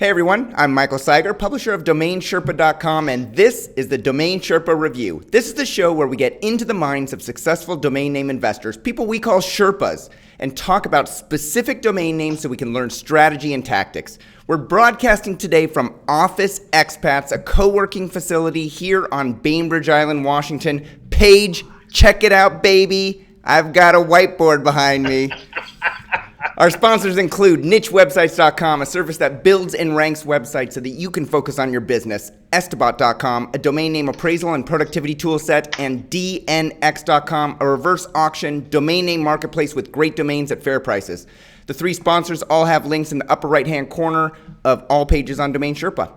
Hey everyone, I'm Michael Seiger, publisher of DomainSherpa.com, and this is the Domain Sherpa Review. This is the show where we get into the minds of successful domain name investors, people we call Sherpas, and talk about specific domain names so we can learn strategy and tactics. We're broadcasting today from Office Expats, a co-working facility here on Bainbridge Island, Washington. Paige, check it out, baby. I've got a whiteboard behind me. Our sponsors include nichewebsites.com, a service that builds and ranks websites so that you can focus on your business, Estabot.com, a domain name appraisal and productivity tool set, and DNX.com, a reverse auction domain name marketplace with great domains at fair prices. The three sponsors all have links in the upper right-hand corner of all pages on Domain Sherpa.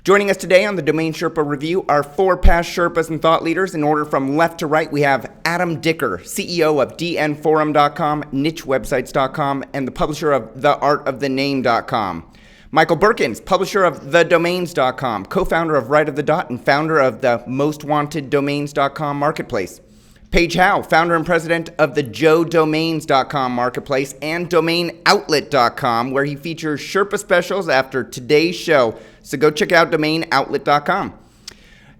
Joining us today on the Domain Sherpa Review are four past Sherpas and thought leaders. In order from left to right, we have Adam Dicker, CEO of dnforum.com, nichewebsites.com, and the publisher of theartofthename.com. Michael Berkens, publisher of thedomains.com, co-founder of Right of the Dot, and founder of the mostwanteddomains.com marketplace. Paige Howe, founder and president of the joedomains.com marketplace and domainoutlet.com, where he features Sherpa specials after today's show. So go check out domainoutlet.com.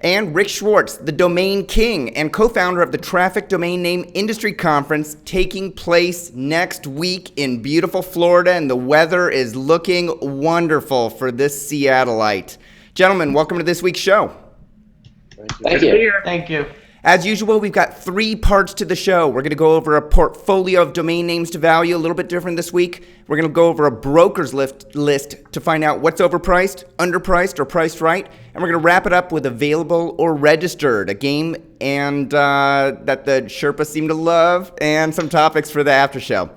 And Rick Schwartz, the domain king and co-founder of the Traffic Domain Name Industry Conference, taking place next week in beautiful Florida, and the weather is looking wonderful for this Seattleite. Gentlemen, welcome to this week's show. Thank you. Thank you. As usual, we've got three parts to the show. We're going to go over a portfolio of domain names to value, a little bit different this week. We're going to go over a broker's list to find out what's overpriced, underpriced, or priced right. And we're going to wrap it up with available or registered, a game and that the Sherpas seem to love, and some topics for the after show.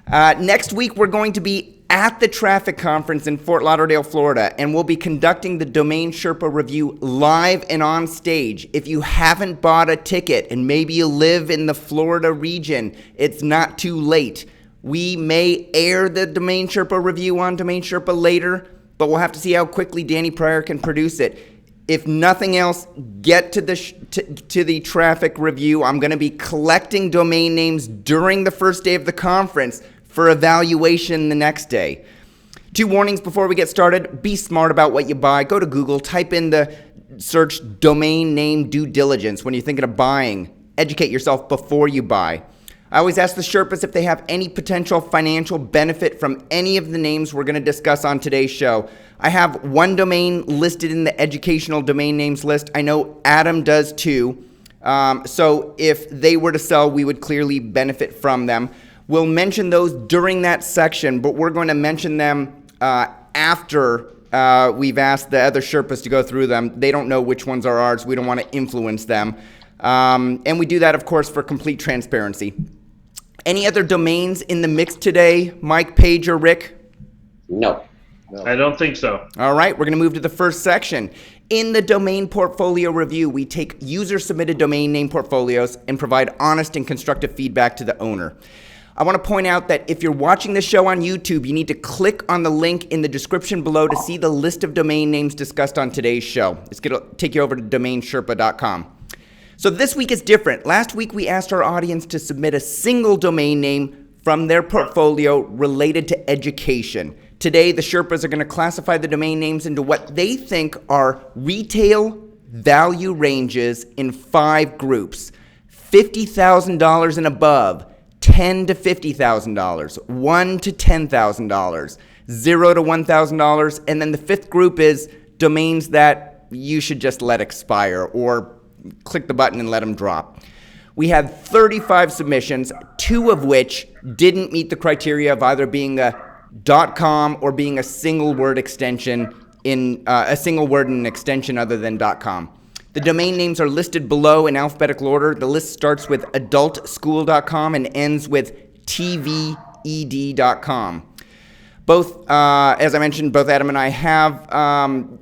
Next week, we're going to be at the Traffic Conference in Fort Lauderdale, Florida, and we'll be conducting the Domain Sherpa Review live and on stage. If you haven't bought a ticket and maybe you live in the Florida region, it's not too late. We may air the Domain Sherpa Review on Domain Sherpa later, but we'll have to see how quickly Danny Pryor can produce it. If nothing else, get to the Traffic Review. I'm going to be collecting domain names during the first day of the conference for evaluation the next day. Two warnings before we get started. Be smart about what you buy. Go to Google, type in the search domain name due diligence when you're thinking of buying. Educate yourself before you buy. I always ask the Sherpas if they have any potential financial benefit from any of the names we're going to discuss on today's show. I have one domain listed in the educational domain names list. I know Adam does too. So if they were to sell, we would clearly benefit from them. We'll mention those during that section, but we're going to mention them after we've asked the other Sherpas to go through them. They don't know which ones are ours. We don't want to influence them. And we do that, of course, for complete transparency. Any other domains in the mix today, Mike, Paige, or Rick? No. I don't think so. All right, we're going to move to the first section. In the Domain Portfolio Review, we take user-submitted domain name portfolios and provide honest and constructive feedback to the owner. I want to point out that if you're watching this show on YouTube, you need to click on the link in the description below to see the list of domain names discussed on today's show. It's going to take you over to DomainSherpa.com. So this week is different. Last week, we asked our audience to submit a single domain name from their portfolio related to education. Today, the Sherpas are going to classify the domain names into what they think are retail value ranges in 5 groups: $50,000 and above, $10,000 to $50,000, $1,000 to $10,000, $0 to $1,000, and then the 5th group is domains that you should just let expire or click the button and let them drop. We had 35 submissions, 2 of which didn't meet the criteria of either being a .com or being a single word extension in a single word in an extension other than .com. The domain names are listed below in alphabetical order. The list starts with adultschool.com and ends with tved.com. Both, as I mentioned, both Adam and I have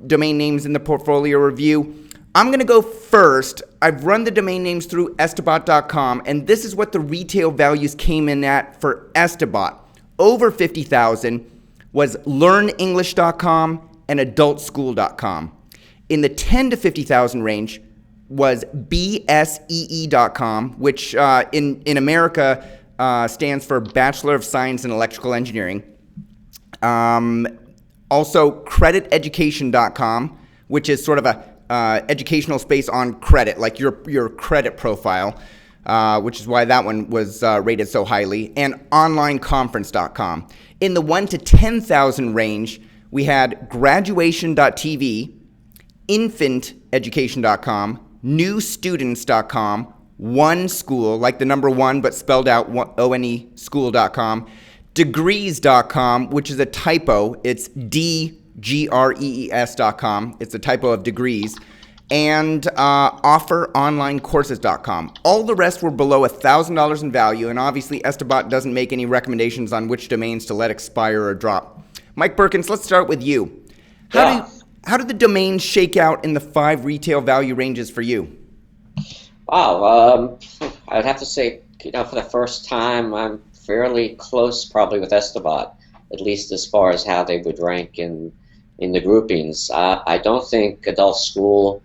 domain names in the portfolio review. I'm going to go first. I've run the domain names through Estabot.com, and this is what the retail values came in at for Estabot. Over $50,000 was learnenglish.com and adultschool.com. In the $10,000 to $50,000 range was bsee.com, which in America stands for Bachelor of Science in Electrical Engineering. Also, crediteducation.com, which is sort of a educational space on credit, like your credit profile, which is why that one was rated so highly, and onlineconference.com. In the 1 to 10,000 range, we had graduation.tv, infanteducation.com, newstudents.com, one school, like the number one but spelled out ONE school.com, degrees.com, which is a typo. It's DGREES.com. It's a typo of degrees. And offeronlinecourses.com. All the rest were below $1,000 in value, and obviously Estabot doesn't make any recommendations on which domains to let expire or drop. Mike Berkens, let's start with you. How did the domains shake out in the 5 retail value ranges for you? Wow, I would have to say, for the first time, I'm fairly close probably with Estabot, at least as far as how they would rank in the groupings. I don't think Adult School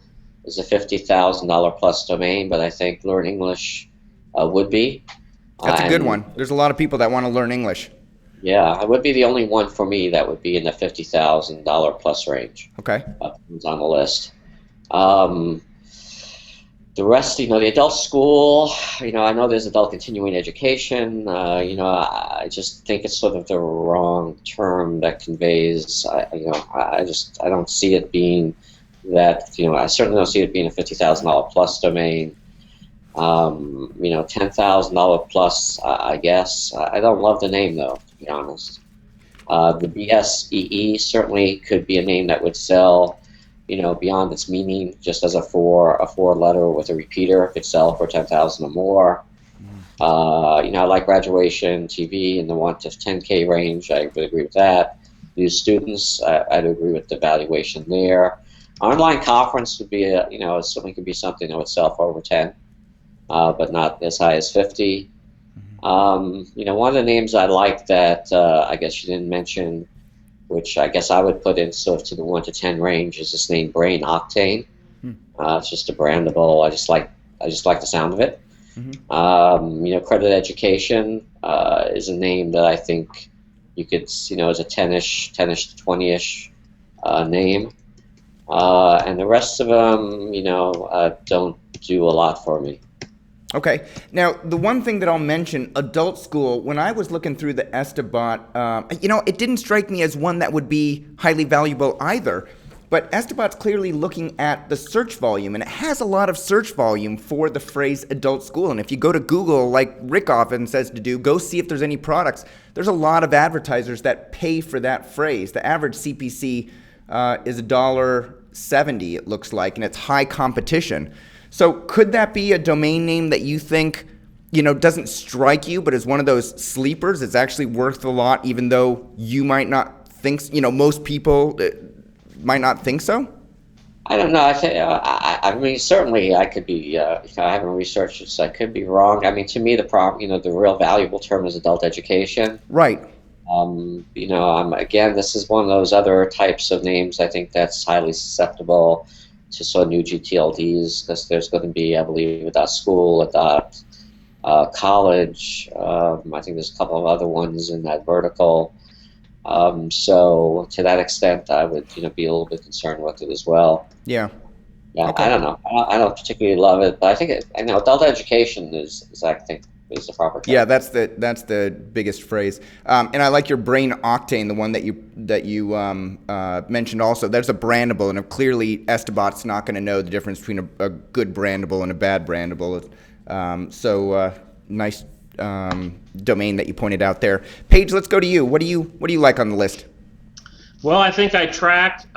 is a $50,000 plus domain, but I think Learn English would be. That's a good one. There's a lot of people that want to learn English. Yeah, it would be the only one for me that would be in the $50,000 plus range. Okay. It's on the list. The rest, the adult school, I know there's adult continuing education. I just think it's sort of the wrong term that conveys. I don't see it being that. I certainly don't see it being a $50,000 plus domain. $10,000 plus, I guess. I don't love the name though, to be honest. The BSEE certainly could be a name that would sell, beyond its meaning, just as a four letter with a repeater could sell for 10,000 or more. I like Graduation TV in the 1 to 10K range. I would agree with that. New students, I'd agree with the valuation there. Online conference would be certainly could be something that would sell for over 10, but not as high as 50. One of the names I like that I guess you didn't mention, which I guess I would put in sort of to the 1 to 10 range, is this name Brain Octane. It's just a brandable. I just like the sound of it. Credit Education is a name that I think you could, as a 10-ish to 20-ish name. And the rest of them, don't do a lot for me. Okay. Now, the one thing that I'll mention, Adult School, when I was looking through the Estabot, it didn't strike me as one that would be highly valuable either. But Estabot's clearly looking at the search volume, and it has a lot of search volume for the phrase adult school. And if you go to Google, like Rick often says to do, go see if there's any products. There's a lot of advertisers that pay for that phrase. The average CPC is $1.70, it looks like, and it's high competition. So could that be a domain name that you think, doesn't strike you, but is one of those sleepers? It's actually worth a lot, even though you might not think, most people might not think so? I don't know. I mean, certainly I could be, I haven't researched it, so I could be wrong. I mean, to me, the real valuable term is adult education. Right. Again, this is one of those other types of names I think that's highly susceptible to sort of new GTLDs, because there's going to be, I believe, Adopt School, Adopt College. I think there's a couple of other ones in that vertical. So to that extent, I would be a little bit concerned with it as well. Yeah. Yeah. Okay. I don't know. I don't particularly love it, but I think adult education is I think is the proper term. Yeah, that's the biggest phrase. And I like your Brain Octane, the one that you mentioned also. There's a brandable, and clearly Estabot's not going to know the difference between a good brandable and a bad brandable. Nice domain that you pointed out there. Paige, let's go to you. What do you like on the list? Well, I think I tracked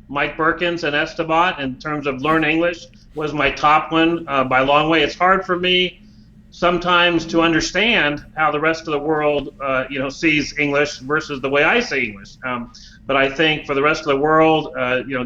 Mike Berkens and Estabot in terms of Learn English was my top one by a long way. It's hard for me sometimes to understand how the rest of the world sees English versus the way I see English. But I think for the rest of the world,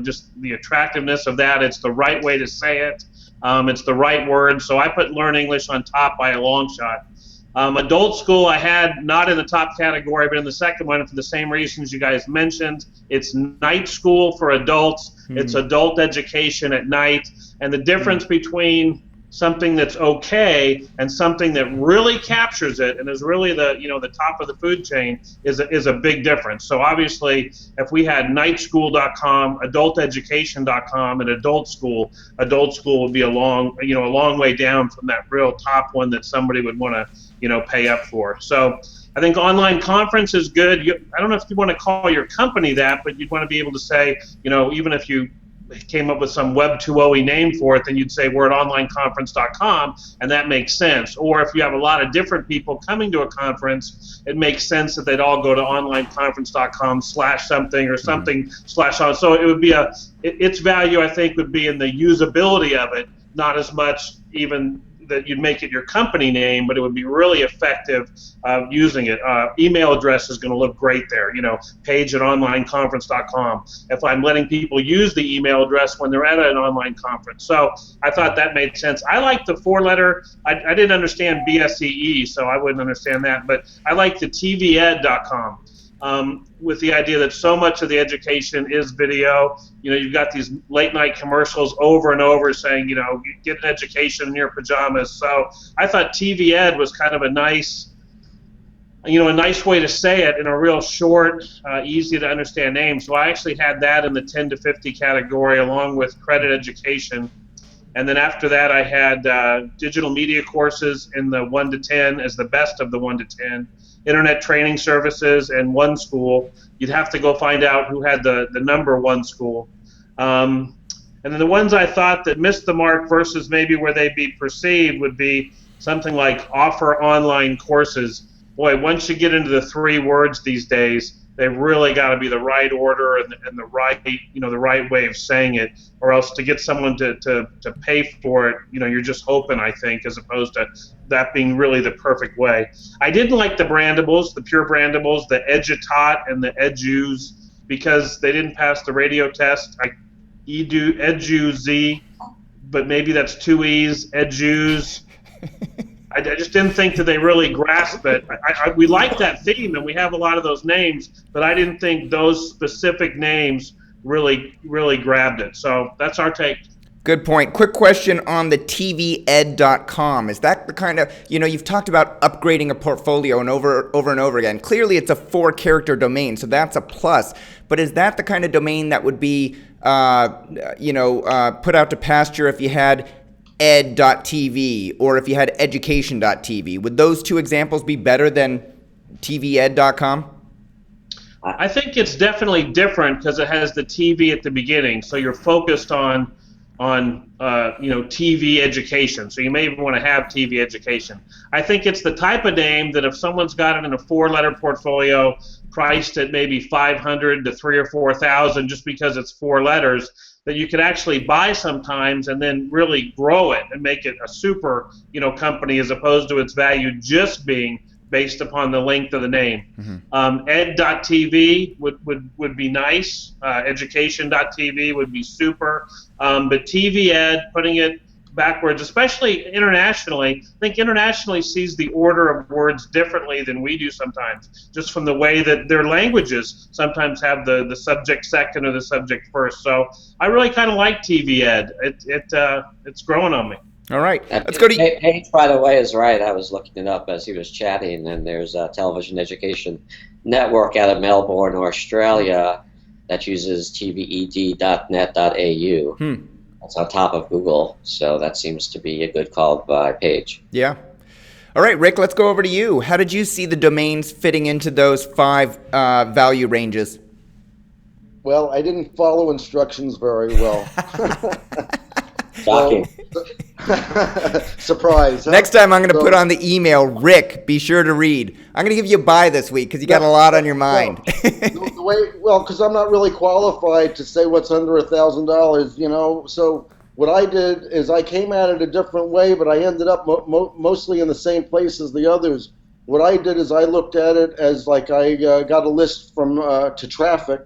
just the attractiveness of that, it's the right way to say it. It's the right word. So I put Learn English on top by a long shot. Adult School I had not in the top category, but in the second one for the same reasons you guys mentioned. It's night school for adults. It's adult education at night. And the difference between something that's okay, and something that really captures it and is really the top of the food chain is a big difference. So obviously, if we had nightschool.com, adulteducation.com, and adult school would be a long way down from that real top one that somebody would want to pay up for. So I think online conference is good. I don't know if you want to call your company that, but you'd want to be able to say, even if you came up with some Web 2.0 name for it, then you'd say we're at onlineconference.com, and that makes sense. Or if you have a lot of different people coming to a conference, it makes sense that they'd all go to onlineconference.com/something or something /on. So it would be its value, I think, would be in the usability of it, not as much even that you'd make it your company name, but it would be really effective using it. Email address is going to look great there, page at onlineconference.com, if I'm letting people use the email address when they're at an online conference. So I thought that made sense. I like the 4-letter. I didn't understand BSEE, so I wouldn't understand that, but I like the tved.com. With the idea that so much of the education is video. You've got these late night commercials over and over saying, get an education in your pajamas. So I thought TV Ed was kind of a nice way to say it in a real short, easy to understand name. So I actually had that in the 10 to 50 category along with credit education. And then after that, I had digital media courses in the 1 to 10 as the best of the 1 to 10. Internet training services and one school. You'd have to go find out who had the number one school. And then the ones I thought that missed the mark versus maybe where they'd be perceived would be something like offer online courses. Boy, once you get into the 3 words these days, they've really got to be the right order and the right the right way of saying it, or else to get someone to pay for it, you're just hoping, I think, as opposed to that being really the perfect way. I didn't like the brandables, the pure brandables, the Edutot and the Eduz, because they didn't pass the radio test. Eduz, but maybe that's 2 E's, Eduz. I just didn't think that they really grasped it. We like that theme, and we have a lot of those names, but I didn't think those specific names really grabbed it. So that's our take. Good point. Quick question on the tved.com. Is that the kind of, you've talked about upgrading a portfolio and over and over again. Clearly it's a 4-character domain, so that's a plus. But is that the kind of domain that would be, put out to pasture if you had ed.tv or if you had education.tv? Would those 2 examples be better than tved.com? I think it's definitely different because it has the TV at the beginning, so you're focused on TV education. So you may even want to have TV education. I think it's the type of name that if someone's got it in a 4-letter portfolio priced at maybe $500 to $3,000 or $4,000 just because it's 4 letters, that you could actually buy sometimes and then really grow it and make it a super company, as opposed to its value just being based upon the length of the name. Mm-hmm. Ed.tv would be nice. Education.tv would be super. But TV Ed, putting it backwards, especially internationally, I think internationally sees the order of words differently than we do sometimes, just from the way that their languages sometimes have the subject second or the subject first. So I really kind of like TV Ed. It's growing on me. All right, let's go to Paige, by the way, is right. I was looking it up as he was chatting, and there's a television education network out of Melbourne, Australia, that uses tved.net.au. That's on top of Google, so that seems to be a good call by Paige. Yeah. All right, Rick, let's go over to you. How did you see the domains fitting into those 5 value ranges? Well, I didn't follow instructions very well. Shocking. Surprise. Huh? Next time I'm going to put on the email, Rick, be sure to read. I'm going to give you a buy this week because you got a lot on your mind. Because I'm not really qualified to say what's under $1,000, So what I did is I came at it a different way, but I ended up mostly in the same place as the others. What I did is I looked at it as like I got a list from to traffic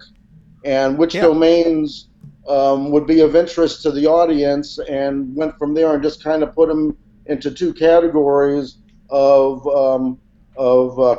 and which domains would be of interest to the audience, and went from there and just kind of put them into 2 categories of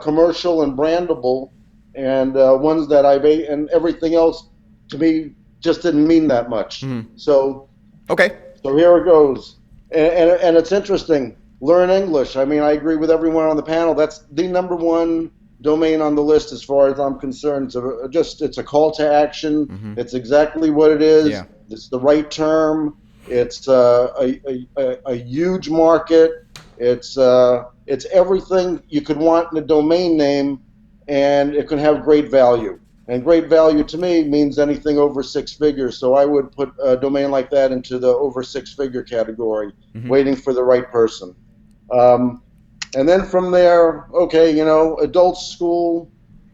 commercial and brandable, and ones that and everything else to me just didn't mean that much. Mm-hmm. So okay. So here it goes. and it's interesting. Learn English. I mean, I agree with everyone on the panel. That's the number one domain on the list as far as I'm concerned. It's a call to action. Mm-hmm. It's exactly what it is. Yeah. It's the right term. It's a huge market. It's everything you could want in a domain name, and it can have great value. And great value to me means anything over 6 figures. So I would put a domain like that into the over 6-figure category, Mm-hmm. waiting for the right person. And then from there, okay, adult school,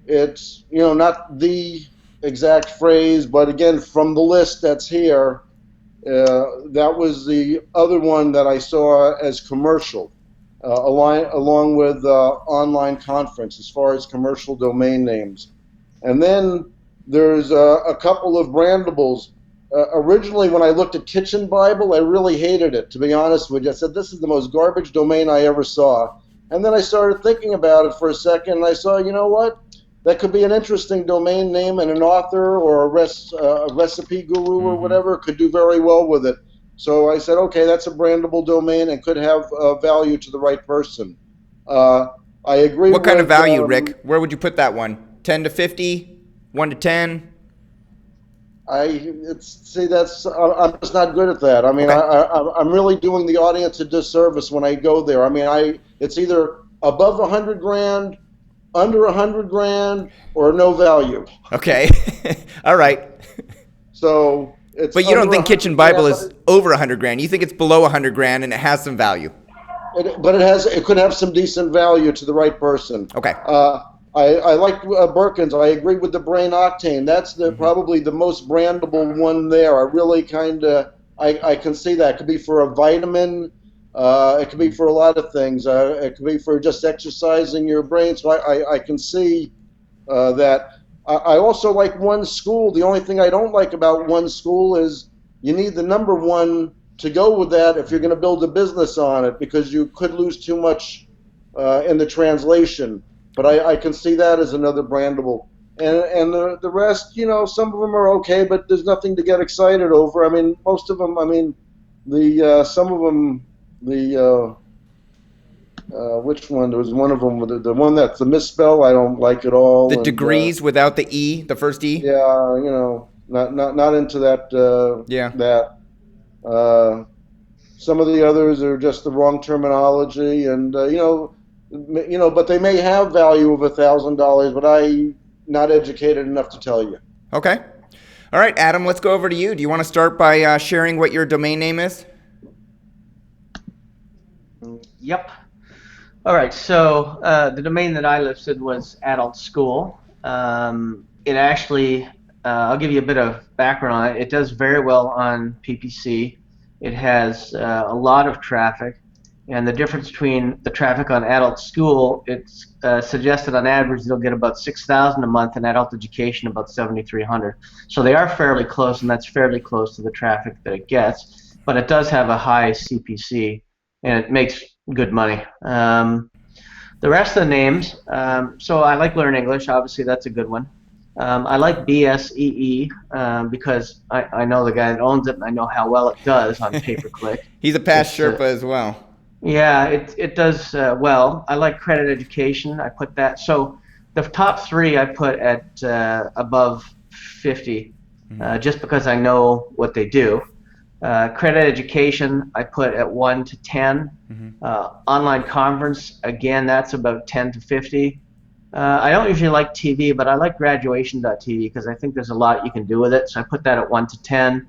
it's, not the exact phrase, but again, from the list that's here, that was the other one that I saw as commercial, along with online conference as far as commercial domain names. And then there's a couple of brandables. Originally, when I looked at Kitchen Bible, I really hated it, to be honest with you. I said, this is the most garbage domain I ever saw. And then I started thinking about it for a second, and I saw, you know what? That could be an interesting domain name, and an author or a recipe guru or whatever could do very well with it. So I said, okay, that's a brandable domain and could have value to the right person. I agree. What kind of value, Rick? Where would you put that one? 10 to 50? 1 to 10? I'm just not good at that. I mean, okay. I'm really doing the audience a disservice when I go there. I mean, it's either above $100,000, under $100,000, or no value. Okay, all right. So it's. But you don't think Kitchen Bible is over $100,000? You think it's below $100,000 and it has some value? But it could have some decent value to the right person. Okay. I like Berkens. I agree with the Brain Octane. That's probably the most brandable one there. I really I can see that. It could be for a vitamin. It could be for a lot of things. It could be for just exercising your brain. So I can see that. I also like One School. The only thing I don't like about One School is you need the number one to go with that if you're going to build a business on it, because you could lose too much in the translation. But I can see that as another brandable. And the rest, some of them are okay, but there's nothing to get excited over. I mean, most of them, some of them, which one? There was one of them, the one that's the misspell, I don't like at all. The degrees without the E, the first E? Yeah, not into that. Some of the others are just the wrong terminology, and but they may have value of $1,000, but I'm not educated enough to tell you. Okay. All right, Adam, let's go over to you. Do you want to start by sharing what your domain name is? Yep. All right, so the domain that I listed was Adult School. It actually, I'll give you a bit of background on it. It does very well on PPC. It has a lot of traffic. And the difference between the traffic on Adult School, it's suggested on average they'll get about 6,000 a month, and Adult Education about 7,300. So they are fairly close, and that's fairly close to the traffic that it gets. But it does have a high CPC, and it makes good money. The rest of the names, so I like Learn English. Obviously, that's a good one. I like BSEE because I know the guy that owns it, and I know how well it does on pay-per-click. He's a past Sherpa as well. Yeah, it does well. I like Credit Education. I put that. So the top 3 I put at above 50, just because I know what they do. Credit Education I put at 1 to 10. Online Conference, again, that's about 10 to 50. I don't usually like TV, but I like graduation.tv because I think there's a lot you can do with it. So I put that at 1 to 10.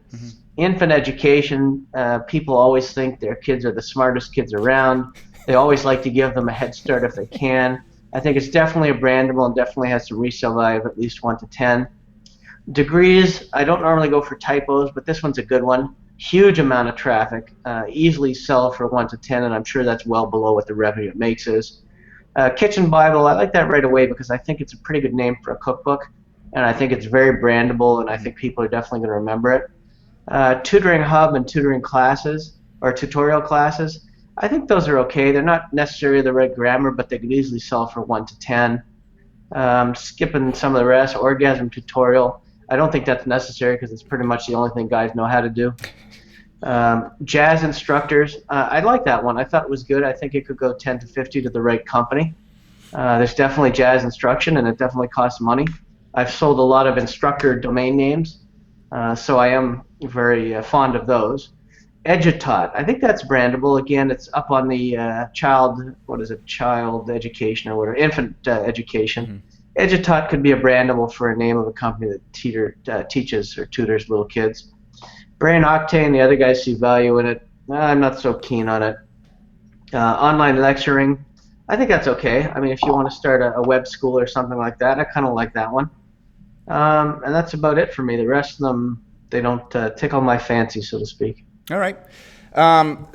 Infant education, people always think their kids are the smartest kids around. They always like to give them a head start if they can. I think it's definitely a brandable and definitely has some resale value of at least 1 to 10. Degrees, I don't normally go for typos, but this one's a good one. Huge amount of traffic, easily sell for 1 to 10, and I'm sure that's well below what the revenue it makes is. Kitchen Bible, I like that right away because I think it's a pretty good name for a cookbook, and I think it's very brandable, and I think people are definitely going to remember it. Tutoring Hub and tutoring classes, or tutorial classes, I think those are okay. They're not necessarily the right grammar, but they could easily sell for 1 to 10. Skipping some of the rest, Orgasm Tutorial, I don't think that's necessary because it's pretty much the only thing guys know how to do. Jazz instructors, I like that one. I thought it was good. I think it could go 10 to 50 to the right company. There's definitely jazz instruction, and it definitely costs money. I've sold a lot of instructor domain names, so I am very fond of those. Edutaught, I think that's brandable. Again, it's up on the child education or whatever, infant education. Edutaught could be a brandable for a name of a company that teaches or tutors little kids. Brain Octane, the other guys see value in it. I'm not so keen on it. Online lecturing, I think that's okay. I mean, if you want to start a web school or something like that, I kind of like that one. And that's about it for me. The rest of them, they don't tickle my fancy, so to speak. All right.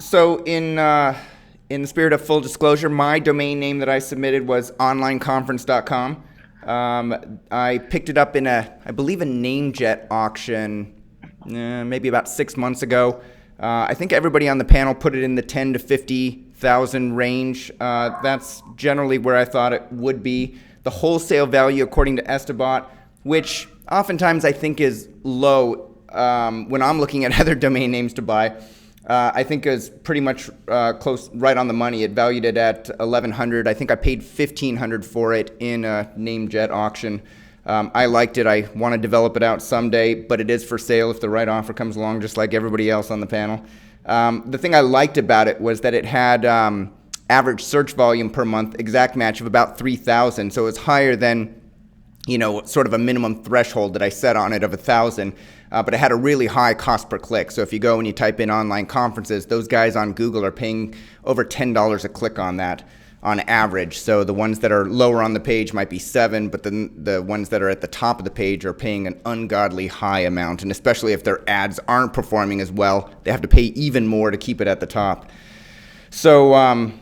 So in the spirit of full disclosure, my domain name that I submitted was onlineconference.com. I picked it up in I believe a NameJet auction maybe about 6 months ago. I think everybody on the panel put it in the 10 to 50,000 range. That's generally where I thought it would be. The wholesale value, according to Estabot, which oftentimes I think is low when I'm looking at other domain names to buy, I think is pretty much close, right on the money. It valued it at $1,100. I think I paid $1,500 for it in a NameJet auction. I liked it. I want to develop it out someday, but it is for sale if the right offer comes along, just like everybody else on the panel. The thing I liked about it was that it had average search volume per month, exact match of about 3,000. So it's higher than, sort of a minimum threshold that I set on it of 1,000. But it had a really high cost per click. So if you go and you type in online conferences, those guys on Google are paying over $10 a click on that on average. So the ones that are lower on the page might be $7, but then the ones that are at the top of the page are paying an ungodly high amount. And especially if their ads aren't performing as well, they have to pay even more to keep it at the top. So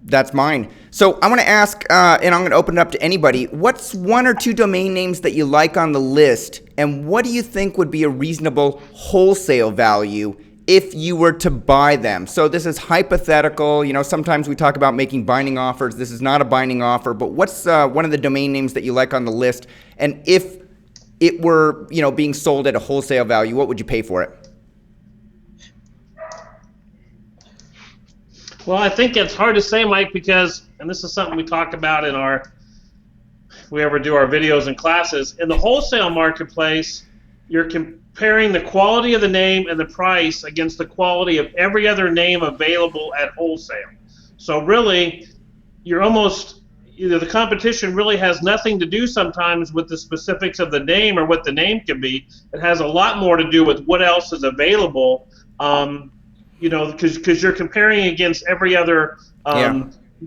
that's mine. So I want to ask, and I'm going to open it up to anybody, what's one or two domain names that you like on the list, and what do you think would be a reasonable wholesale value if you were to buy them? So this is hypothetical. Sometimes we talk about making binding offers. This is not a binding offer, but what's one of the domain names that you like on the list? And if it were, being sold at a wholesale value, what would you pay for it? Well, I think it's hard to say, Mike, because, and this is something we talk about in if we ever do our videos and classes, in the wholesale marketplace, you're comparing the quality of the name and the price against the quality of every other name available at wholesale. So really, the competition really has nothing to do sometimes with the specifics of the name or what the name can be. It has a lot more to do with what else is available, because you're comparing against every other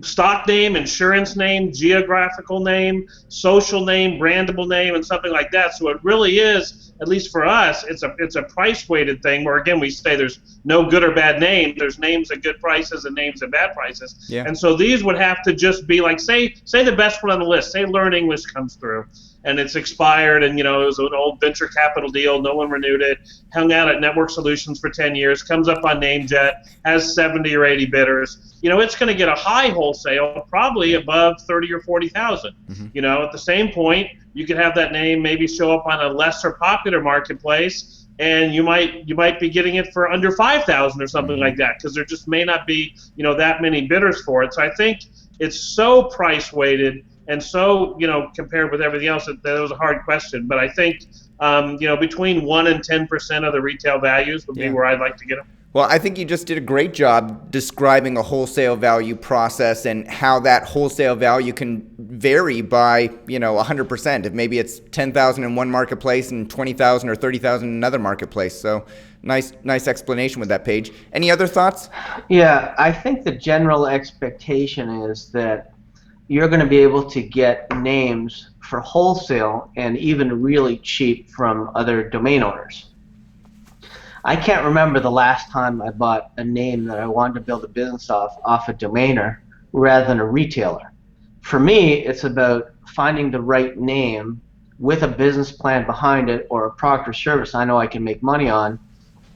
stock name, insurance name, geographical name, social name, brandable name, and something like that. So it really is, at least for us, it's a price-weighted thing where, again, we say there's no good or bad name. There's names at good prices and names at bad prices. Yeah. And so these would have to just be like, say the best one on the list, say Learn English comes through, and it's expired, and it was an old venture capital deal, no one renewed it, hung out at Network Solutions for 10 years, comes up on NameJet, has 70 or 80 bidders. It's going to get a high wholesale, probably above 30 or 40,000. Mm-hmm. At the same point, you could have that name maybe show up on a lesser popular marketplace, and you might be getting it for under 5,000 or something like that, because there just may not be that many bidders for it. So I think it's so price weighted and so compared with everything else that was a hard question. But I think between 1 and 10% of the retail values would be where I'd like to get them. Well, I think you just did a great job describing a wholesale value process and how that wholesale value can vary by, 100%. If maybe it's 10,000 in one marketplace and 20,000 or 30,000 in another marketplace. So nice explanation with that page. Any other thoughts? Yeah, I think the general expectation is that you're going to be able to get names for wholesale and even really cheap from other domain owners. I can't remember the last time I bought a name that I wanted to build a business off a domainer rather than a retailer. For me, it's about finding the right name with a business plan behind it or a product or service I know I can make money on,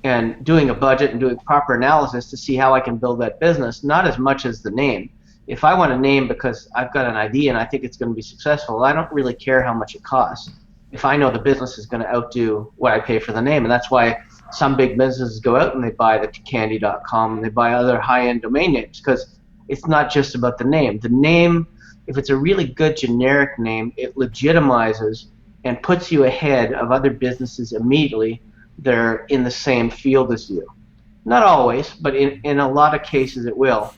and doing a budget and doing proper analysis to see how I can build that business, not as much as the name. If I want a name because I've got an idea and I think it's going to be successful, I don't really care how much it costs if I know the business is going to outdo what I pay for the name. And that's why some big businesses go out and they buy the candy.com and they buy other high-end domain names, because it's not just about the name. The name, if it's a really good generic name, it legitimizes and puts you ahead of other businesses immediately that are in the same field as you. Not always, but in a lot of cases it will.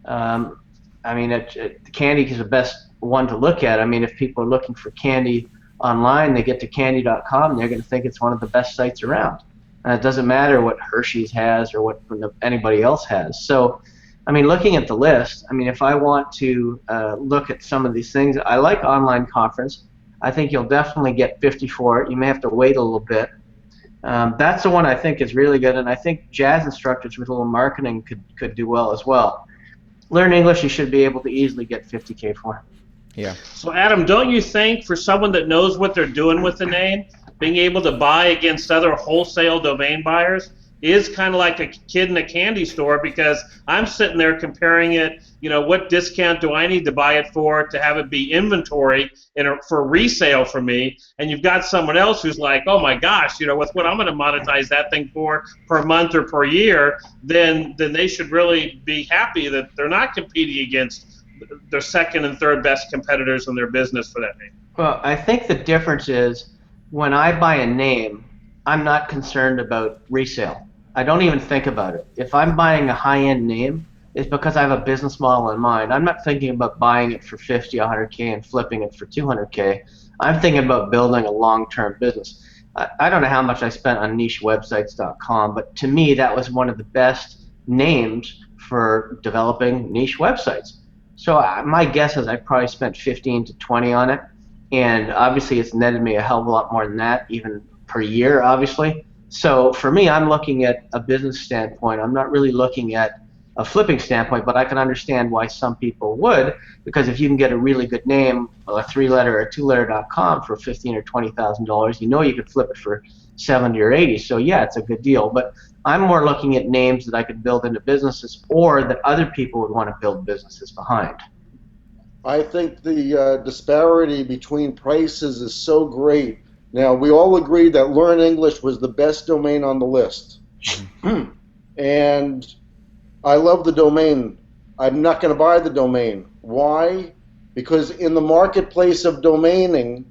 I mean, Candy is the best one to look at. I mean, if people are looking for candy online, they get to candy.com, and they're going to think it's one of the best sites around. And it doesn't matter what Hershey's has or what anybody else has. So, I mean, looking at the list, I mean, if I want to look at some of these things, I like online conference. I think you'll definitely get 50 for it. You may have to wait a little bit. That's the one I think is really good, and I think jazz instructors with a little marketing could do well as well. Learn English, you should be able to easily get 50K for. Yeah. So Adam, don't you think for someone that knows what they're doing with the name, being able to buy against other wholesale domain buyers is kind of like a kid in a candy store, because I'm sitting there comparing it, what discount do I need to buy it for to have it be inventory for resale for me, and you've got someone else who's like, oh my gosh, with what I'm going to monetize that thing for per month or per year, then they should really be happy that they're not competing against their second and third best competitors in their business for that name. Well, I think the difference is when I buy a name, I'm not concerned about resale. I don't even think about it. If I'm buying a high-end name, it's because I have a business model in mind. I'm not thinking about buying it for 50, 100K and flipping it for 200K. I'm thinking about building a long-term business. I don't know how much I spent on nichewebsites.com, but to me that was one of the best names for developing niche websites. So my guess is I probably spent 15 to 20 on it, and obviously it's netted me a hell of a lot more than that, even per year, obviously. So for me, I'm looking at a business standpoint. I'm not really looking at a flipping standpoint, but I can understand why some people would, because if you can get a really good name, a 3-letter or 2-letter.com for $15,000 or $20,000, you could flip it for 70 or 80. So yeah, it's a good deal. But I'm more looking at names that I could build into businesses, or that other people would want to build businesses behind. I think the disparity between prices is so great. Now, we all agreed that Learn English was the best domain on the list. And I love the domain. I'm not going to buy the domain. Why? Because in the marketplace of domaining,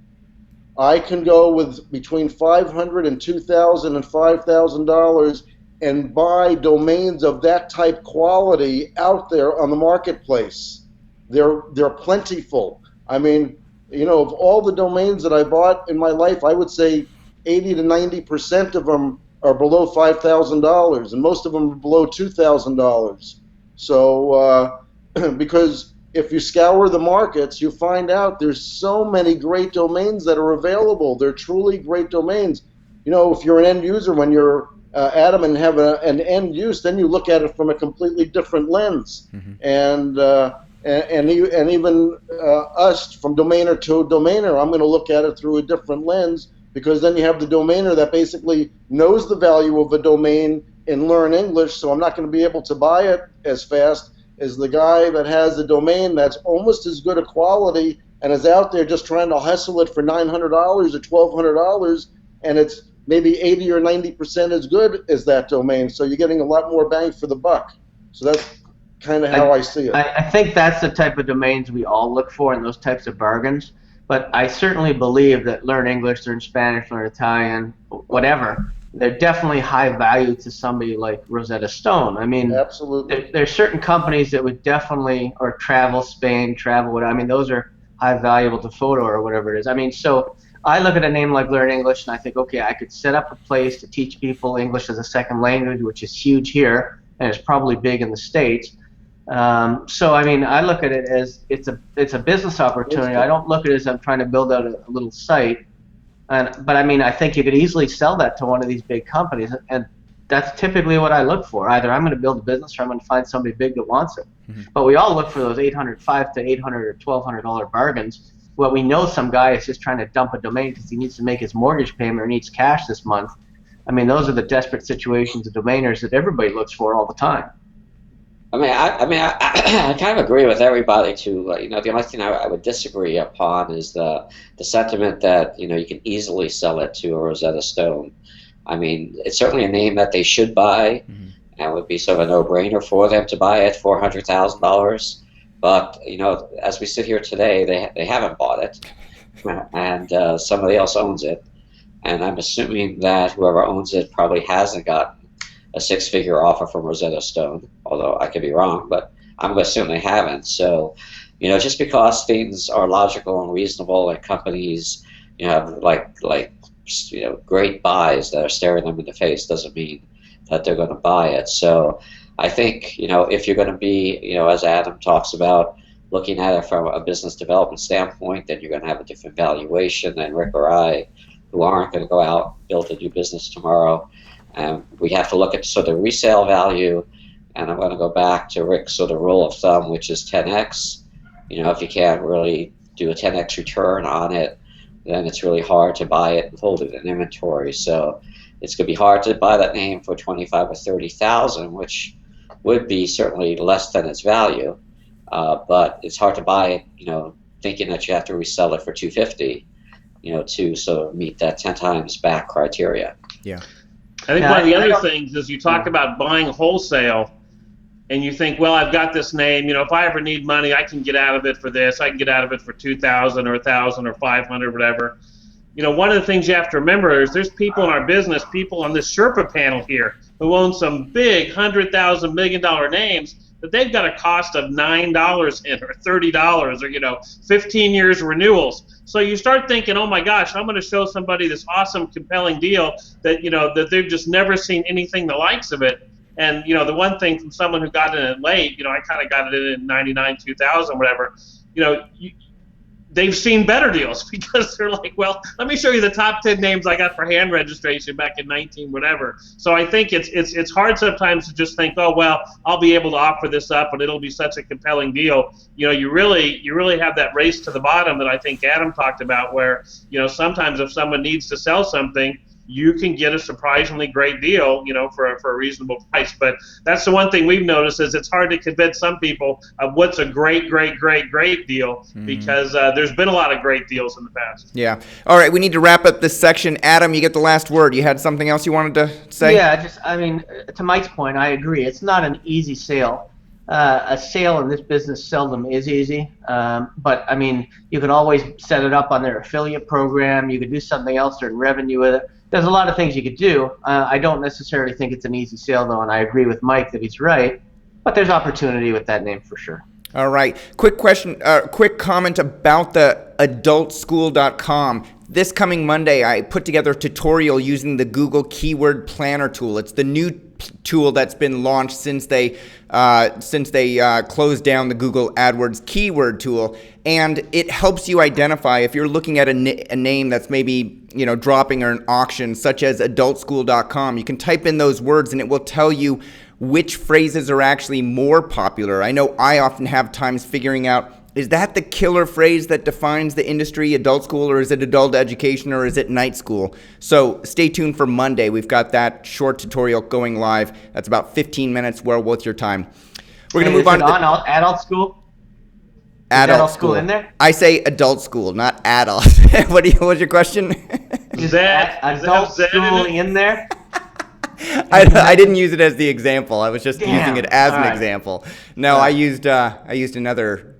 I can go with between $500 and $2,000 and $5,000 and buy domains of that type quality out there on the marketplace. They're plentiful. I mean, of all the domains that I bought in my life, I would say 80 to 90% of them are below $5,000, and most of them are below $2,000. So, because if you scour the markets, you find out there's so many great domains that are available. They're truly great domains. If you're an end user, when you're Adam and have an end use, then you look at it from a completely different lens. Mm-hmm. And even us, from domainer to domainer, I'm going to look at it through a different lens, because then you have the domainer that basically knows the value of a domain in Learn English, so I'm not going to be able to buy it as fast as the guy that has a domain that's almost as good a quality and is out there just trying to hustle it for $900 or $1,200, and it's maybe 80 or 90% as good as that domain, so you're getting a lot more bang for the buck. So that's kind of how I see it. I think that's the type of domains we all look for in those types of bargains. But I certainly believe that Learn English, Learn Spanish, Learn Italian, whatever, they're definitely high value to somebody like Rosetta Stone. I mean, absolutely. There's certain companies that would definitely, or Travel Spain, Travel, whatever. I mean, those are high valuable to photo or whatever it is. I mean, so I look at a name like Learn English and I think, okay, I could set up a place to teach people English as a second language, which is huge here and it's probably big in the States. So I mean, I look at it as it's a business opportunity. I don't look at it as I'm trying to build out a little site. But I mean, I think you could easily sell that to one of these big companies, and that's typically what I look for. Either I'm going to build a business or I'm going to find somebody big that wants it. Mm-hmm. But we all look for those $500 to $800 or $1,200 bargains. Well, we know some guy is just trying to dump a domain because he needs to make his mortgage payment or needs cash this month. I mean, those are the desperate situations of domainers that everybody looks for all the time. I kind of agree with everybody too. The only thing I would disagree upon is the sentiment that you can easily sell it to a Rosetta Stone. I mean, it's certainly a name that they should buy, and it would be sort of a no-brainer for them to buy at $400,000. But as we sit here today, they haven't bought it, and somebody else owns it. And I'm assuming that whoever owns it probably hasn't gotten a six-figure offer from Rosetta Stone, although I could be wrong, but I'm going to assume they haven't. So, just because things are logical and reasonable and companies, have great buys that are staring them in the face doesn't mean that they're going to buy it. So I think, if you're going to be, as Adam talks about, looking at it from a business development standpoint, then you're going to have a different valuation than Rick or I, who aren't going to go out and build a new business tomorrow. And we have to look at sort of resale value, and I'm going to go back to Rick's sort of rule of thumb, which is 10x. If you can't really do a 10x return on it, then it's really hard to buy it and hold it in inventory. So it's going to be hard to buy that name for 25 or 30,000, which would be certainly less than its value. But it's hard to buy it, thinking that you have to resell it for 250, to sort of meet that 10 times back criteria. Yeah. I think one of the other things is you talk about buying wholesale, and you think, well, I've got this name. If I ever need money, I can get out of it for this. I can get out of it for 2,000 or 1,000 or 500, whatever. One of the things you have to remember is there's people in our business, people on this Sherpa panel here, who own some big $100,000, $1 million names, that they've got a cost of $9 in or $30 or 15 years renewals. So you start thinking, oh my gosh, I'm going to show somebody this awesome, compelling deal that that they've just never seen anything the likes of it. And the one thing from someone who got in it late, I kind of got it in 99, 2000, whatever. They've seen better deals because they're like, well, let me show you the top 10 names I got for hand registration back in 19 whatever. So I think it's hard sometimes to just think, oh well, I'll be able to offer this up and it'll be such a compelling deal. You really have that race to the bottom that I think Adam talked about, where sometimes if someone needs to sell something, you can get a surprisingly great deal, for a reasonable price. But that's the one thing we've noticed is it's hard to convince some people of what's a great deal, because there's been a lot of great deals in the past. Yeah. All right, we need to wrap up this section. Adam, you get the last word. You had something else you wanted to say? Yeah, to Mike's point, I agree. It's not an easy sale. A sale in this business seldom is easy, but you can always set it up on their affiliate program. You could do something else to earn revenue with it. There's a lot of things you could do. I don't necessarily think it's an easy sale, though, and I agree with Mike that he's right. But there's opportunity with that name for sure. All right. Quick comment about the adultschool.com. This coming Monday, I put together a tutorial using the Google Keyword Planner tool. It's the new tool that's been launched since they closed down the Google AdWords keyword tool, and it helps you identify if you're looking at a name that's maybe dropping or an auction, such as adultschool.com. You can type in those words and it will tell you which phrases are actually more popular. I know I often have times figuring out, is that the killer phrase that defines the industry, adult school, or is it adult education, or is it night school? So stay tuned for Monday. We've got that short tutorial going live. That's about 15 minwas worth your time. We're going to move on to adult school. Adult school in there? I say adult school, not adult. What's your question? Is that adult school in there? I didn't use it as the example. I was just using it as an example. No, I used another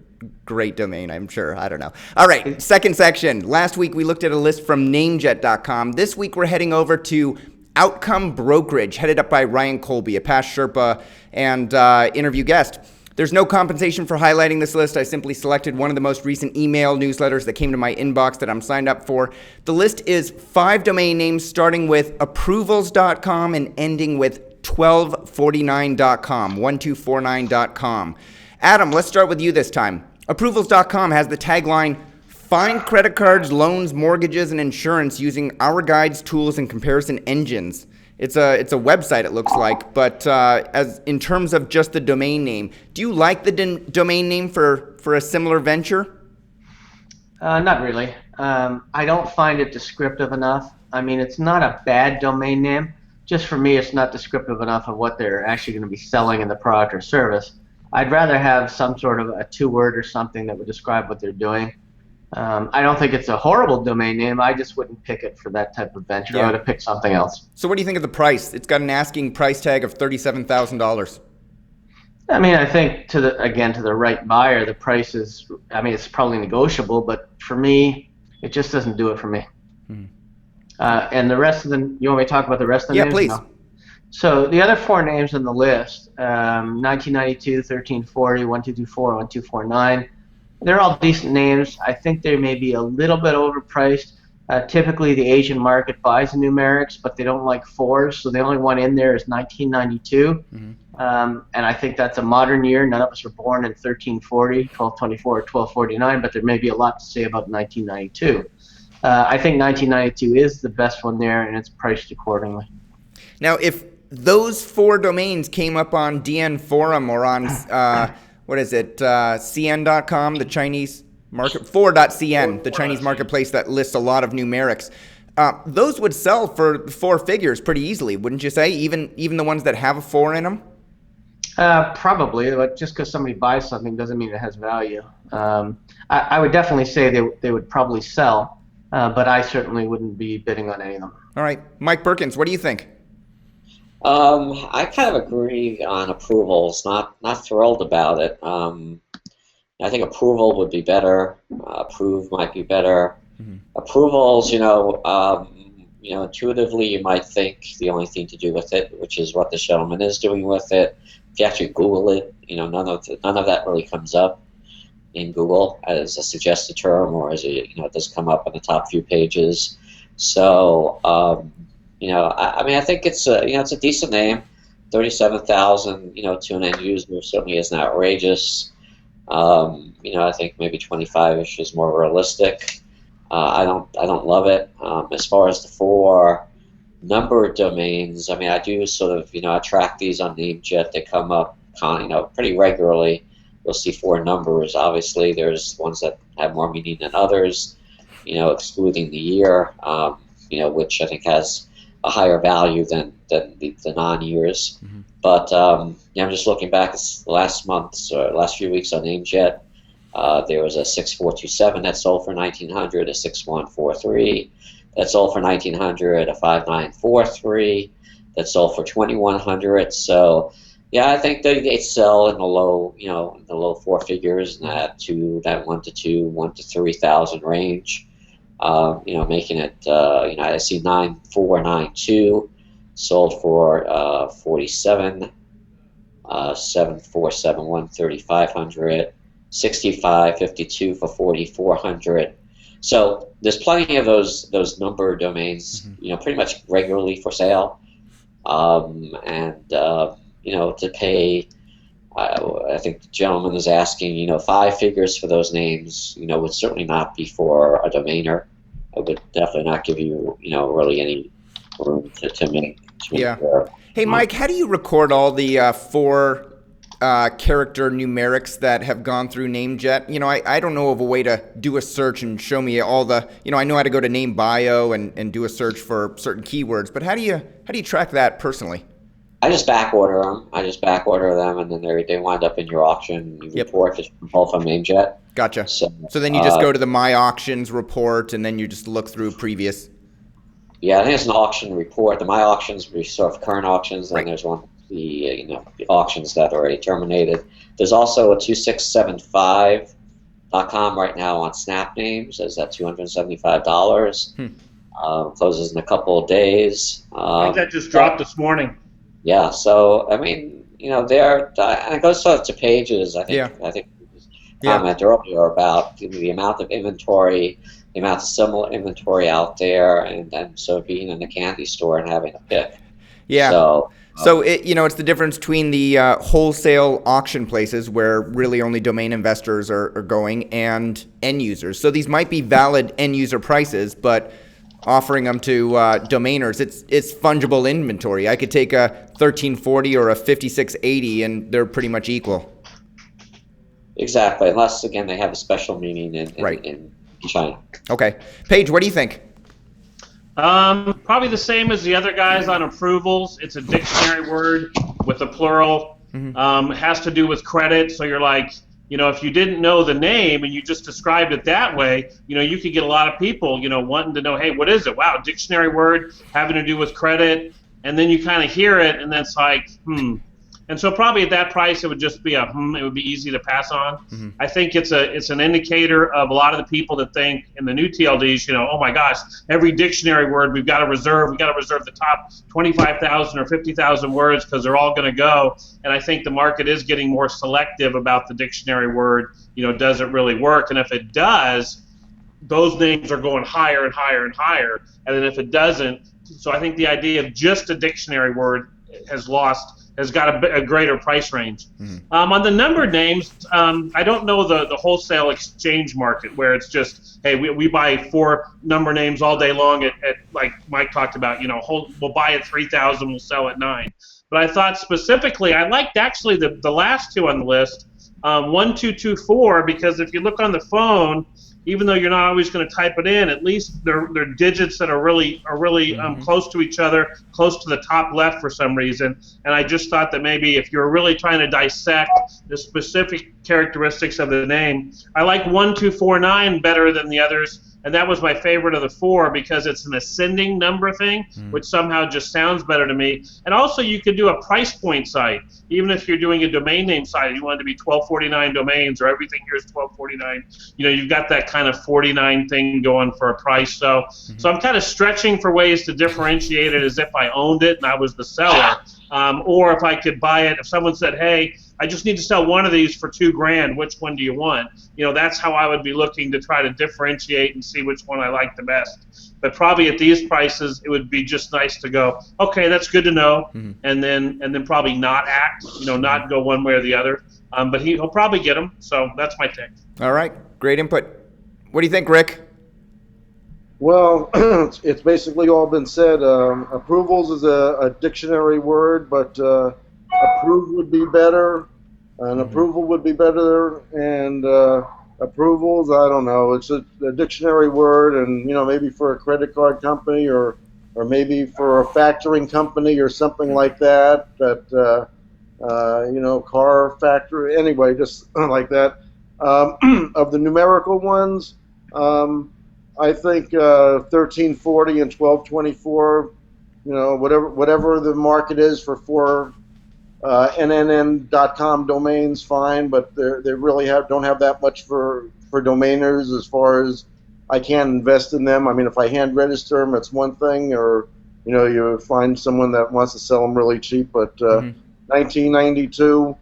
great domain, I'm sure. I don't know. All right, second section. Last week we looked at a list from namejet.com. This week we're heading over to Outcome Brokerage, headed up by Ryan Colby, a past Sherpa and interview guest. There's no compensation for highlighting this list. I simply selected one of the most recent email newsletters that came to my inbox that I'm signed up for. The list is 5 domain names starting with approvals.com and ending with 1249.com, 1249.com. Adam, let's start with you this time. Approvals.com has the tagline, "Find credit cards, loans, mortgages, and insurance using our guides, tools, and comparison engines." It's a website, it looks like, but as in terms of just the domain name, do you like the domain name for a similar venture? Not really. I don't find it descriptive enough. It's not a bad domain name. Just for me, it's not descriptive enough of what they're actually going to be selling in the product or service. I'd rather have some sort of a 2-word or something that would describe what they're doing. I don't think it's a horrible domain name. I just wouldn't pick it for that type of venture. Yeah. I would have picked something else. So what do you think of the price? It's got an asking price tag of $37,000. I mean, I think to the right buyer, the price is. I mean, it's probably negotiable, but for me, it just doesn't do it for me. And the rest of them, you want me to talk about the rest of the names? Yeah, please. No. So the other 4 names on the list, 1992, 1340, 1224, 1249, they're all decent names. I think they may be a little bit overpriced. Typically, the Asian market buys the numerics, but they don't like 4s, so the only one in there is 1992. And I think that's a modern year. None of us were born in 1340, 1224, or 1249, but there may be a lot to say about 1992. I think 1992 is the best one there, and it's priced accordingly. Now, if those 4 domains came up on DN Forum or on, CN.com, the Chinese market, 4.cn, the Chinese marketplace that lists a lot of numerics, those would sell for 4 figures pretty easily, wouldn't you say? Even the ones that have a 4 in them? Probably, but just because somebody buys something doesn't mean it has value. I would definitely say they would probably sell, but I certainly wouldn't be bidding on any of them. All right. Mike Berkens, what do you think? I kind of agree on approvals. Not thrilled about it. I think approval would be better. Approve might be better. Approvals, intuitively you might think the only thing to do with it, which is what this gentleman is doing with it. If you actually Google it, none of that really comes up in Google as a suggested term, or as it does come up on the top few pages. So. I think it's a decent name. 37,000, to an end user certainly isn't outrageous. I think maybe 25-ish is more realistic. I don't love it. As far as the 4 number domains, I mean, I do sort of, I track these on Namejet. They come up, pretty regularly. You'll see 4 numbers. Obviously, there's ones that have more meaning than others, excluding the year, which I think has a higher value than the non-years. But I'm just looking back at the last few weeks on Namejet. There was a 6427 that sold for 1,900, a 6143 that sold for 1,900, a 5943 that sold for 2,100. So yeah, I think they sell in the low, in the low 4 figures, and that 1 to 3,000 range. Making it, I see 9492 sold for 47, 7471 3,500, 6552 for 4,400. So there's plenty of those number domains, pretty much regularly for sale, to pay. I think the gentleman is asking, 5 figures for those names, would certainly not be for a domainer. It would definitely not give you, really any room to make. Hey, Mike, how do you record all the 4 character numerics that have gone through Namejet? I don't know of a way to do a search and show me all the, I know how to go to name bio and do a search for certain keywords, but how do you track that personally? I just back order them. And then they wind up in your auction. You report just pull from Namejet. Gotcha. So then you just go to the My Auctions report, and then you just look through previous. Yeah, I think it's an auction report. The My Auctions, we sort of current auctions. Then there's one the auctions that are already terminated. There's also a 2675.com right now on Snap Names. Is that $275? Closes in a couple of days. I think that just dropped this morning. Yeah, so I mean, there and it goes to pages. I think comment earlier about the amount of inventory, the amount of similar inventory out there, and so being in the candy store and having a pick. Yeah. So it's the difference between the wholesale auction places where really only domain investors are going and end users. So these might be valid end user prices, but offering them to domainers, it's fungible inventory. I could take a 1340 or a 5680, and they're pretty much equal. Exactly, unless again they have a special meaning in China. Okay, Paige, what do you think? Probably the same as the other guys on approvals. It's a dictionary word with a plural. It has to do with credit. So you're like, if you didn't know the name and you just described it that way, you could get a lot of people, wanting to know, hey, what is it? Wow, dictionary word having to do with credit. And then you kind of hear it, and then it's like, And so probably at that price, it would just be it would be easy to pass on. Mm-hmm. I think it's an indicator of a lot of the people that think in the new TLDs, oh my gosh, every dictionary word we've got to reserve the top 25,000 or 50,000 words because they're all going to go. And I think the market is getting more selective about the dictionary word. Does it really work? And if it does, those names are going higher and higher and higher. And then if it doesn't, so I think the idea of just a dictionary word has got a greater price range. Mm-hmm. On the numbered names, I don't know the wholesale exchange market where it's just, hey, we buy 4 number names all day long at like Mike talked about, we'll buy at 3,000, we'll sell at 9. But I thought specifically, I liked actually the last 2 on the list, 1224, because if you look on the phone, even though you're not always going to type it in, at least they're digits that are really mm-hmm. Close to each other, close to the top left for some reason. And I just thought that maybe if you're really trying to dissect the specific characteristics of the name, I like 1249 better than the others. And that was my favorite of the 4 because it's an ascending number thing, which somehow just sounds better to me. And also you could do a price point site. Even if you're doing a domain name site, you want it to be 1249 domains or everything here is 1249. You've got that kind of 49 thing going for a price. So I'm kind of stretching for ways to differentiate it as if I owned it and I was the seller. Or if I could buy it, if someone said, hey, I just need to sell one of these for $2,000, which one do you want? That's how I would be looking to try to differentiate and see which one I like the best. But probably at these prices, it would be just nice to go, okay, that's good to know, and then probably not act, not go one way or the other. But he'll probably get them, so that's my take. All right, great input. What do you think, Rick? Well, it's basically all been said. Approvals is a dictionary word, but approved would be better. An approval would be better, and approvals, I don't know. It's a dictionary word, and maybe for a credit card company or maybe for a factoring company or something like that. Car factory. Anyway, just like that. Of the numerical ones, I think 1340 and 1224. Whatever the market is for NNN.com domains, fine, but they really don't have that much for domainers as far as I can invest in them. I mean, if I hand register them, it's one thing, or you find someone that wants to sell them really cheap. But 1992,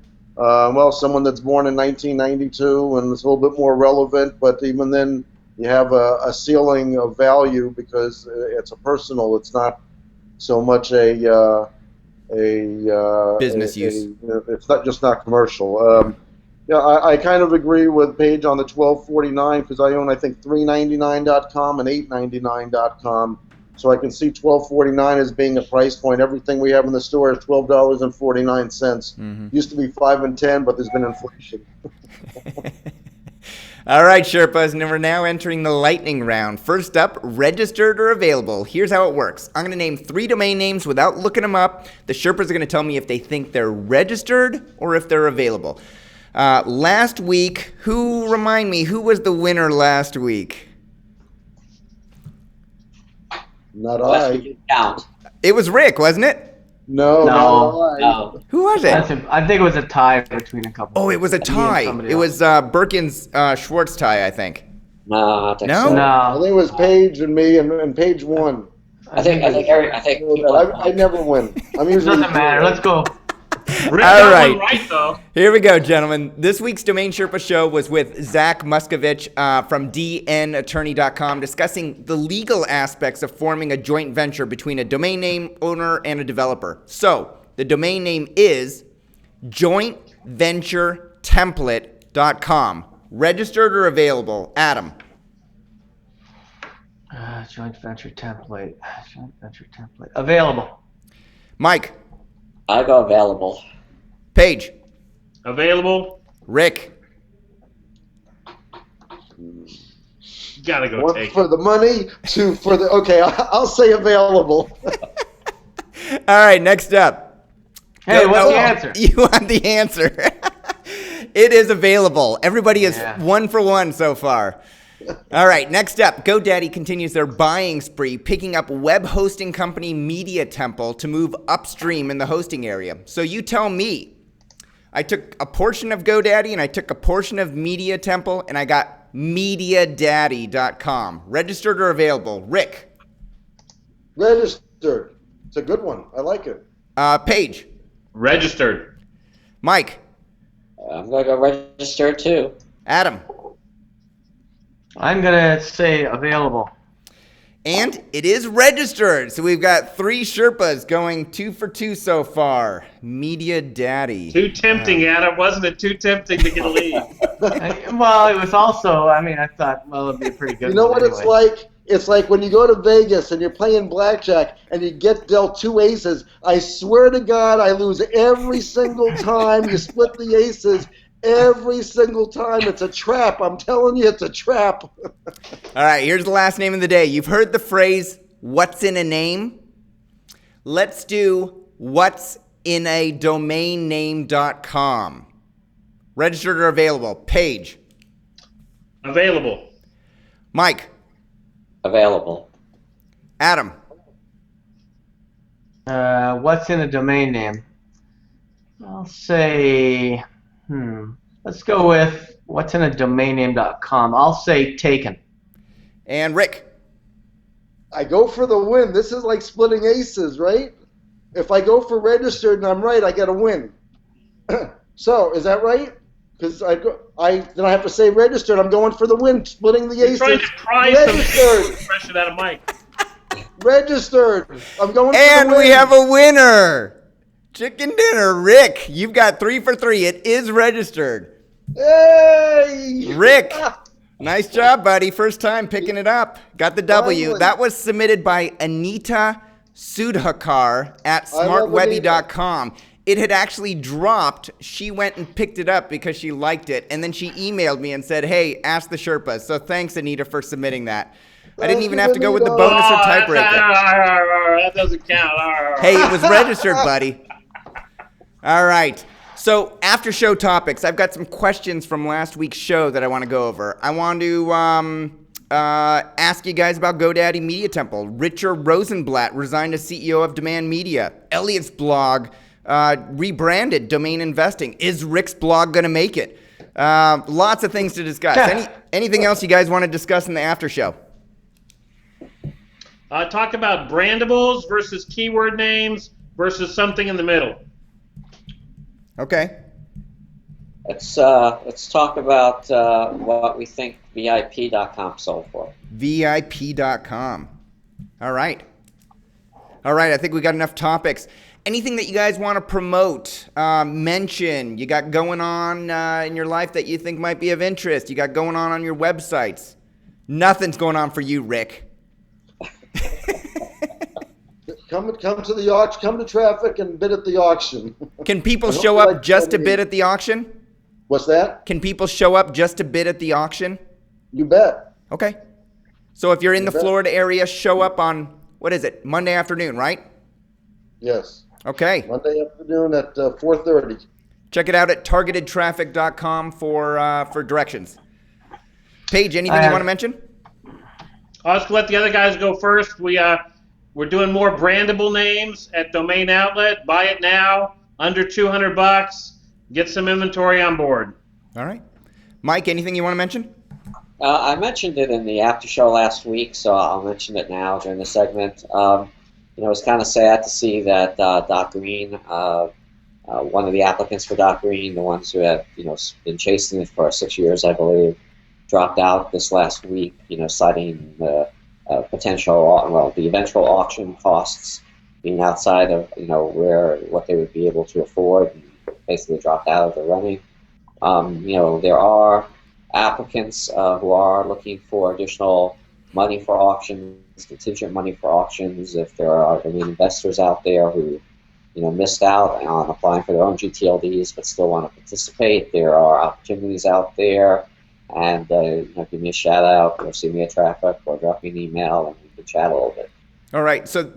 someone that's born in 1992 and it's a little bit more relevant, but even then you have a ceiling of value because it's a personal. It's not so much a business use. It's not commercial. I kind of agree with Paige on the 1249 because I own, I think, 399.com and 899.com. So I can see 1249 as being a price point. Everything we have in the store is $12.49. Used to be 5 and 10, but there's been inflation. All right, Sherpas, and we're now entering the lightning round. First up, registered or available. Here's how it works. I'm going to name 3 domain names without looking them up. The Sherpas are going to tell me if they think they're registered or if they're available. Last week, who was the winner last week? Not I. It was Rick, wasn't it? No. Who was it? I think it was a tie between a couple. Oh, it was a tie. It was Berkens Schwartz tie, I think. No, I think no? so. No. I think it was Paige and me, and Paige won. I think I never win. I'm usually. Doesn't matter. Let's go. Rick All got one right, though. Here we go, gentlemen. This week's Domain Sherpa show was with Zach Muskovich from dnattorney.com discussing the legal aspects of forming a joint venture between a domain name owner and a developer. So, the domain name is jointventuretemplate.com. Registered or available? Adam. Joint venture template. Available. Mike. I go available. Paige. Available. Rick. Gotta go 1 take for it. the money, 2 for the. Okay, I'll say available. All right, next up. Hey, what's the answer? You want the answer. It is available. Everybody is Yeah. 1 for 1 so far. All right, next up, GoDaddy continues their buying spree, picking up web hosting company Media Temple to move upstream in the hosting area. So you tell me. I took a portion of GoDaddy and I took a portion of Media Temple and I got MediaDaddy.com. Registered or available? Rick. Registered. It's a good one. I like it. Paige. Registered. Mike. I'm going to go register too. Adam. I'm gonna say available. And it is registered. So we've got 3 Sherpas going 2 for 2 so far. Media Daddy. Too tempting, Adam. Wasn't it too tempting to get a lead? Well, it was also. I mean, I thought, well, it'd be a pretty good. You know one what it's anyway. like? It's like when you go to Vegas and you're playing blackjack and you get dealt 2 aces. I swear to God, I lose every single time. You split the aces every single time. It's a trap. I'm telling you, it's a trap. All right, here's the last name of the day. You've heard the phrase, what's in a name? Let's do what's in a domain name.com. Registered or available? Paige. Available. Mike. Available. Adam. What's in a domain name? I'll say, let's go with what's in a domain name.com. I'll say taken. And Rick. I go for the win. This is like splitting aces, right? If I go for registered and I'm right, I get a win. So, is that right? Because then I have to say registered. I'm going for the win, splitting the You're aces. trying to pry Registered. some pressure out of Mike. Registered. I'm going for And the win. we have a winner. Chicken dinner. Rick, you've got 3 for 3. It is registered. Hey! Rick, nice job, buddy. First time picking it up. Got the W. Finally. That was submitted by Anita Sudhakar at I love smartwebby.com. It had actually dropped. She went and picked it up because she liked it. And then she emailed me and said, hey, ask the Sherpas. So thanks, Anita, for submitting that. I didn't even have to go with the bonus or tiebreaker. That doesn't count. Hey, it was registered, buddy. All right. So after show topics, I've got some questions from last week's show that I want to go over. I want to ask you guys about GoDaddy Media Temple. Richard Rosenblatt resigned as CEO of Demand Media. Elliot's blog rebranded Domain Investing. Is Rick's blog going to make it? Lots of things to discuss. Anything else you guys want to discuss in the after show? Talk about brandables versus keyword names versus something in the middle. Okay. Let's talk about what we think VIP.com sold for. VIP.com. All right. I think we got enough topics. Anything that you guys want to promote, mention, you got going on in your life that you think might be of interest, you got going on your websites? Nothing's going on for you, Rick. Come to the auction. Come to traffic and bid at the auction. Can people I don't show feel up like just to telling bid you. at the auction? What's that? Can people show up just to bid at the auction? You bet. Okay. So if you're in the bet. Florida area, show up on, what is it, Monday afternoon, right? Yes. Okay. Monday afternoon at 4:30. Check it out at targetedtraffic.com for directions. Paige, anything you want to mention? I'll just let the other guys go first. We're doing more brandable names at Domain Outlet. Buy it now, under $200. Get some inventory on board. All right. Mike, anything you want to mention? I mentioned it in the after show last week, so I'll mention it now during the segment. It's kind of sad to see that Doc Green, one of the applicants for Doc Green, the ones who have been chasing it for 6 years, I believe, dropped out this last week. Citing the the eventual auction costs being outside of what they would be able to afford, and basically dropped out of the running. There are applicants who are looking for additional money for auctions, contingent money for auctions. If there are any investors out there who missed out on applying for their own GTLDs but still want to participate, there are opportunities out there. And give me a shout out, or send me a traffic, or drop me an email, and we can chat a little bit. All right. So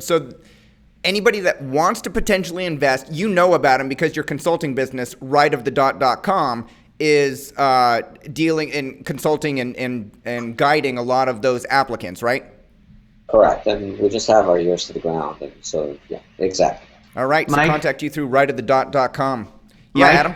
anybody that wants to potentially invest, you know about them because your consulting business, rightofthedot.com, is dealing and consulting and guiding a lot of those applicants, right? Correct, and we just have our ears to the ground, and so yeah, exactly. All right, so Mike? contact you through rightofthedot.com. Yeah, Mike? Adam?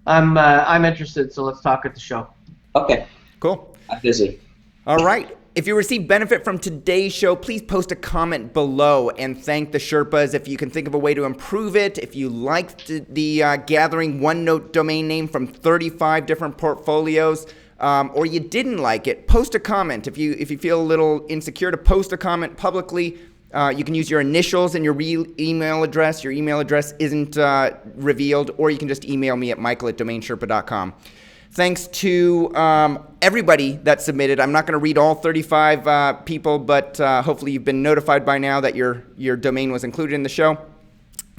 I'm interested, so let's talk at the show. Okay, Cool. I'm busy. All right. If you receive benefit from today's show, please post a comment below and thank the Sherpas. If you can think of a way to improve it, if you liked the gathering OneNote domain name from 35 different portfolios, or you didn't like it, post a comment. If you feel a little insecure to post a comment publicly, you can use your initials and your real email address. Your email address isn't revealed, or you can just email me at michael@DomainSherpa.com. Thanks to everybody that submitted. I'm not going to read all 35 people, but hopefully you've been notified by now that your domain was included in the show.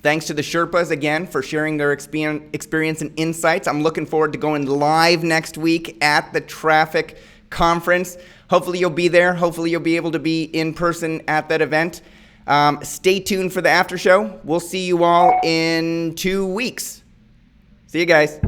Thanks to the Sherpas again for sharing their experience and insights. I'm looking forward to going live next week at the Traffic Conference. Hopefully you'll be there. Hopefully you'll be able to be in person at that event. Stay tuned for the after show. We'll see you all in 2 weeks. See you guys.